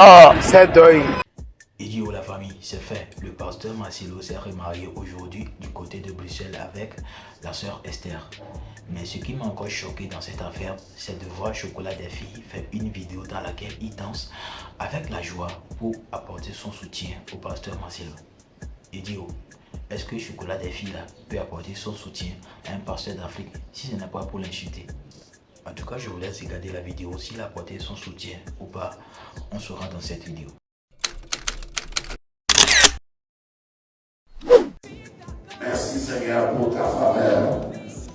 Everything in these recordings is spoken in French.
Oh, c'est deuil. Il dit oh la famille, c'est fait. Le pasteur Marcelo s'est remarié aujourd'hui du côté de Bruxelles avec la sœur Esther. Mais ce qui m'a encore choqué dans cette affaire, c'est de voir Chocolat des filles faire une vidéo dans laquelle il danse avec la joie pour apporter son soutien au pasteur Marcelo. Il dit oh, est-ce que Chocolat des filles là peut apporter son soutien à un pasteur d'Afrique si ce n'est pas pour l'insulter? En tout cas, je vous laisse regarder la vidéo. S'il a apporté son soutien ou pas, on saura dans cette vidéo. Merci Seigneur pour ta faveur.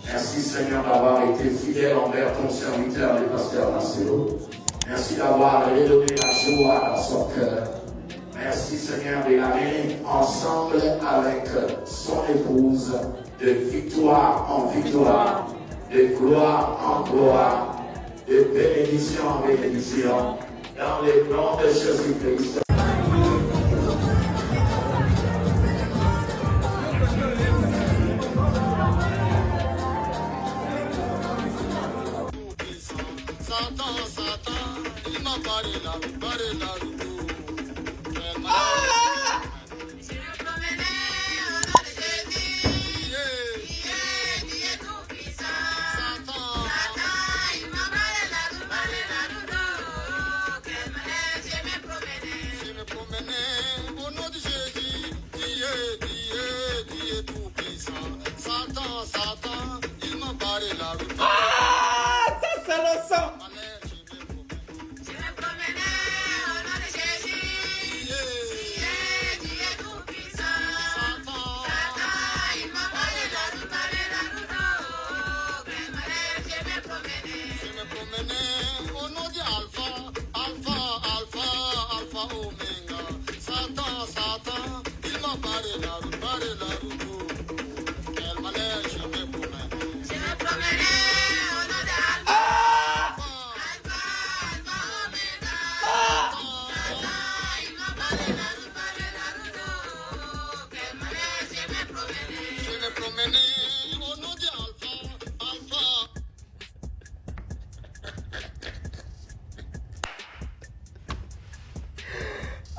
Merci Seigneur d'avoir été fidèle envers ton serviteur, le pasteur Marcelo. Merci d'avoir redonné la joie dans son cœur. Merci Seigneur de l'amener ensemble avec son épouse de victoire en victoire, de gloire en gloire, de bénédiction en bénédiction, dans le nom de Jésus-Christ. Satan, il m'a parlé là, ça c'est le sang.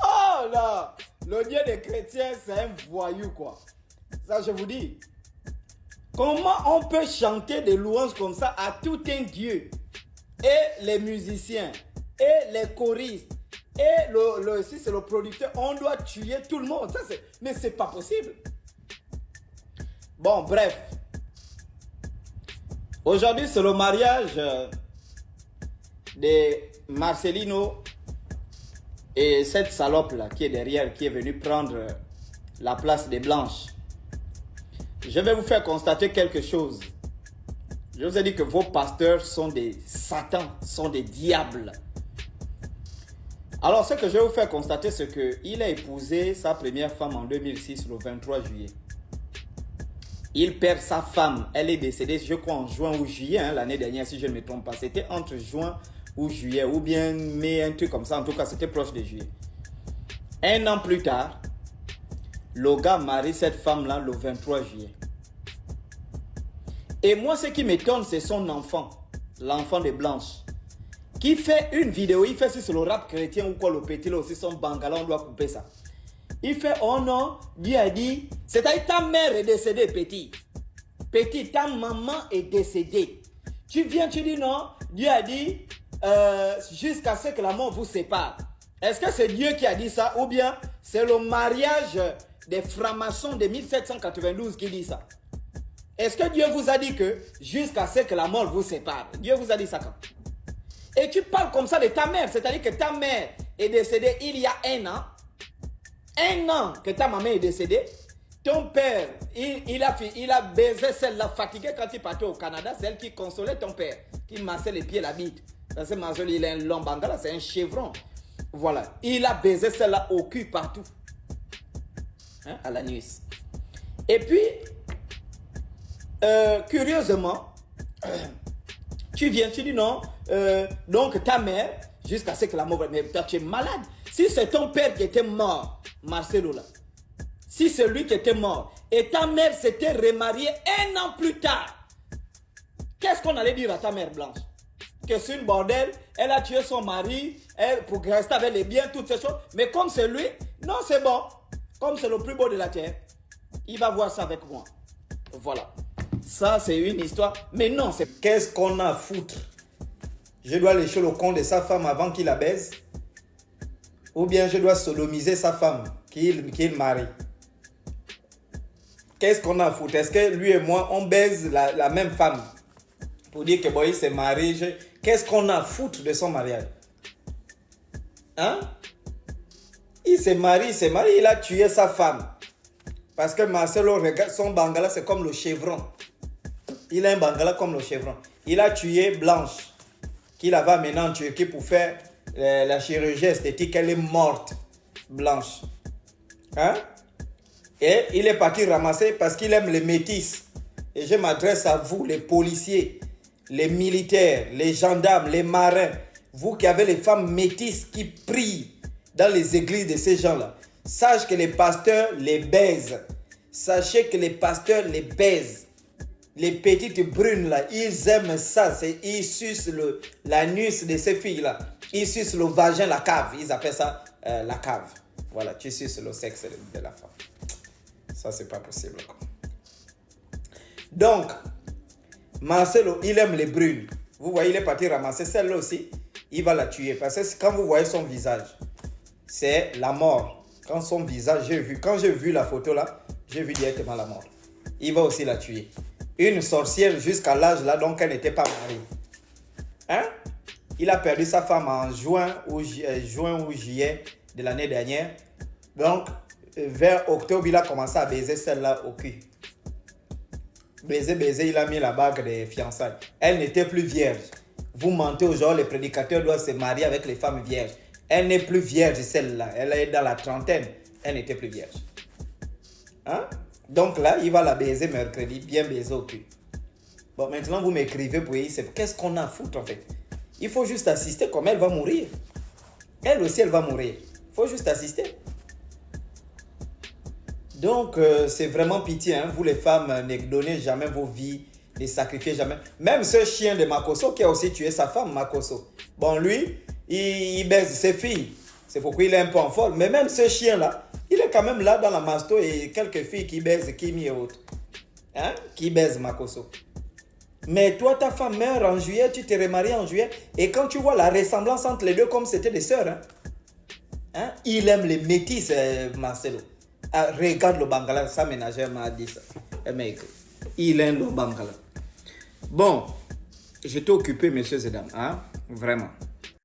Oh là, le Dieu des chrétiens, c'est un voyou quoi. Ça je vous dis. Comment on peut chanter des louanges comme ça à tout un Dieu? Et les musiciens, et les choristes, et si c'est le producteur, on doit tuer tout le monde. Ça, mais c'est pas possible. Bon, bref. Aujourd'hui, c'est le mariage de Marcelino et cette salope là qui est derrière, qui est venue prendre la place des Blanches. Je vais vous faire constater quelque chose. Je vous ai dit que vos pasteurs sont des satans, sont des diables. Alors, ce que je vais vous faire constater, c'est qu'il a épousé sa première femme en 2006, le 23 juillet. Il perd sa femme. Elle est décédée, je crois, en juin ou juillet, hein, l'année dernière, si je ne me trompe pas. C'était entre juin ou juillet, ou bien mai, un truc comme ça. En tout cas, c'était proche de juillet. Un an plus tard, le gars marie cette femme-là le 23 juillet. Et moi, ce qui m'étonne, c'est son enfant, l'enfant de Blanche, qui fait une vidéo. Il fait si c'est le rap chrétien ou quoi, le petit, là aussi, son bangala, on doit couper ça. Il fait, oh non, Dieu a dit, c'est-à-dire ta mère est décédée, petit. Petit, ta maman est décédée. Tu viens, tu dis non, Dieu a dit, jusqu'à ce que la mort vous sépare. Est-ce que c'est Dieu qui a dit ça ou bien c'est le mariage des francs-maçons de 1792 qui dit ça? Est-ce que Dieu vous a dit que jusqu'à ce que la mort vous sépare? Dieu vous a dit ça quand? Et tu parles comme ça de ta mère, c'est-à-dire que ta mère est décédée il y a un an. Un an que ta maman est décédée. Ton père, il a baisé celle-là fatiguée quand il partait au Canada, celle qui consolait ton père, qui massait les pieds, la bite. Parce que Marcelo, il a un long bangala, c'est un chevron. Voilà. Il a baisé celle-là au cul partout. Hein, à la nuit. Et puis, curieusement, tu viens, tu dis non, donc ta mère, jusqu'à ce que la mort... Mais toi, tu es malade. Si c'est ton père qui était mort, Marcelo là, si c'est lui qui était mort, et ta mère s'était remariée un an plus tard, qu'est-ce qu'on allait dire à ta mère Blanche? que c'est une bordel, elle a tué son mari, pour rester avec les biens, toutes ces choses. Mais comme c'est lui, non, c'est bon. Comme c'est le plus beau de la terre, il va voir ça avec moi. Voilà. Ça, c'est une histoire. Mais non, c'est... Qu'est-ce qu'on a à foutre? Je dois lécher le con de sa femme avant qu'il la baise? Ou bien je dois sodomiser sa femme qu'il marie? Qu'est-ce qu'on a à foutre? Est-ce que lui et moi, on baise la même femme? Pour dire que bon, il s'est marié. Qu'est-ce qu'on a à foutre de son mariage? Hein? Il s'est marié, il a tué sa femme. Parce que Marcelo regarde son bangala, c'est comme le chevron. Il a un bangala comme le chevron. Il a tué Blanche, qu'il avait amené en Turquie pour faire la chirurgie esthétique. Elle est morte, Blanche. Hein? Et il est parti ramasser parce qu'il aime les métis. Et je m'adresse à vous, les policiers, les militaires, les gendarmes, les marins. Vous qui avez les femmes métisses qui prient dans les églises de ces gens-là. Sache que les pasteurs les baisent. Sachez que les pasteurs les baisent. Les petites brunes là, ils aiment ça. Ils sucent l'anus de ces filles-là. Ils sucent le vagin, la cave. Ils appellent ça la cave. Voilà, tu suces le sexe de la femme. Ça, c'est pas possible. Quoi. Donc, Marcelo, il aime les brunes. Vous voyez, il est parti ramasser celle-là aussi. Il va la tuer. Parce que quand vous voyez son visage, c'est la mort. Quand son visage, quand j'ai vu la photo là, j'ai vu directement la mort. Il va aussi la tuer. Une sorcière jusqu'à l'âge là, donc elle n'était pas mariée. Hein? Il a perdu sa femme en juin ou juillet de l'année dernière. Donc, vers octobre, il a commencé à baiser celle-là au cul. Baiser, il a mis la bague des fiançailles. Elle n'était plus vierge. Vous mentez aux gens, les prédicateurs doivent se marier avec les femmes vierges. Elle n'est plus vierge, celle-là. Elle est dans la trentaine. Elle n'était plus vierge. Hein? Donc là, il va la baiser mercredi, bien baiser au cul. Bon, maintenant, vous m'écrivez pour y c'est qu'est-ce qu'on a à foutre en fait? Il faut juste assister comme elle va mourir. Elle aussi, elle va mourir. Il faut juste assister. Donc, c'est vraiment pitié. Hein? Vous les femmes, ne donnez jamais vos vies, ne sacrifiez jamais. Même ce chien de Makosso qui a aussi tué sa femme, Makosso. Bon, lui, il baise ses filles. C'est pourquoi il est un peu en folle. Mais même ce chien-là, il est quand même là dans la masto et quelques filles qui baisent Kimi et autres. Hein? Qui baisent Makosso. Mais toi, ta femme meurt en juillet, tu te remaries en juillet. Et quand tu vois la ressemblance entre les deux, comme c'était des sœurs, hein? Hein? Il aime les métis, Marcelo. Ah, regarde le bangala, sa ménagère m'a dit ça. Elle m'a écrit. Il aime le bangala. Bon, j'étais occupé, messieurs et dames. Hein? Vraiment.